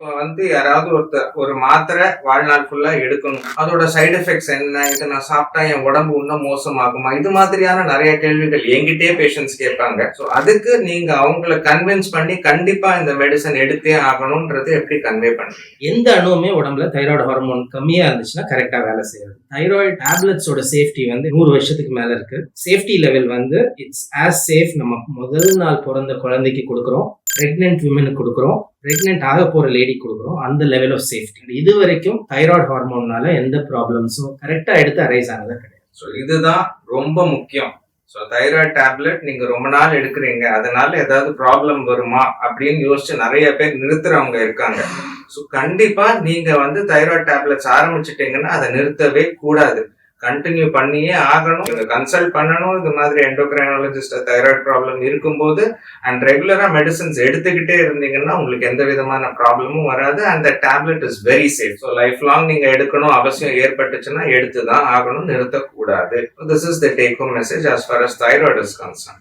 இப்போ யாராவது ஒரு மாத்திரை வாழ்நாள் ஃபுல்லா எடுக்கணும், அதோட சைடு எஃபெக்ட்ஸ் என்ன, இதை நான் சாப்பிட்டா என் உடம்பு இன்னும் மோசமாகுமா, இது மாதிரியான நிறைய கேள்விகள் என்கிட்டயே பேஷண்ட்ஸ் கேட்பாங்க. ஸோ அதுக்கு நீங்க அவங்கள கன்வின்ஸ் பண்ணி கண்டிப்பா இந்த மெடிசன் எடுத்தே ஆகணும்ன்றது எப்படி கன்வே பண்ணுங்க? எந்த அணுவுமே உடம்புல தைராய்டு ஹார்மோன் கம்மியா இருந்துச்சுன்னா கரெக்டா வேலை செய்யாது. தைராய்டு டேப்லெட்ஸோட சேஃப்டி 100 வருஷத்துக்கு மேல இருக்கு. Safety level it's as safe நம்ம முதல் நாள் பிறந்த குழந்தைக்கு கொடுக்குறோம், பிரெக்னென்ட் விமனுக்கு கொடுக்குறோம், பிரெக்னென்ட் ஆக போற லேடி கொடுக்குறோம். அந்த லெவல் ஆஃப் சேஃப்டி. இது வரைக்கும் தைராய்டு ஹார்மோன்னால எந்த ப்ராப்ளம்ஸும் கரெக்டா எடுத்து அரைஸ் ஆனதா கிடையாது. ஸோ இதுதான் ரொம்ப முக்கியம். ஸோ தைராய்டு டேப்லெட் நீங்க ரொம்ப நாள் எடுக்கிறீங்க, அதனால ஏதாவது ப்ராப்ளம் வருமா அப்படின்னு யோசிச்சு நிறைய பேர் நிறுத்துறவங்க இருக்காங்க. ஸோ கண்டிப்பா நீங்க தைராய்டு டேப்லெட்ஸ் ஆரம்பிச்சிட்டீங்கன்னா அதை நிறுத்தவே கூடாது, கண்டினியூ பண்ணியே ஆகணும். நீங்க கன்சல்ட் பண்ணணும். இது மாதிரி எண்டோக்ரைனாலஜிஸ்ட் தைராய்டு ப்ராப்ளம் இருக்கும்போது அண்ட் ரெகுலரா மெடிசன்ஸ் எடுத்துக்கிட்டே இருந்தீங்கன்னா உங்களுக்கு எந்த விதமான ப்ராப்ளமும் வராது. And the tablet is very safe. So life long நீங்க எடுக்கணும் அவசியம் ஏற்பட்டுச்சுன்னா எடுத்துதான் ஆகணும், நிறுத்தக்கூடாது. This is the take home message as far as thyroid is concerned.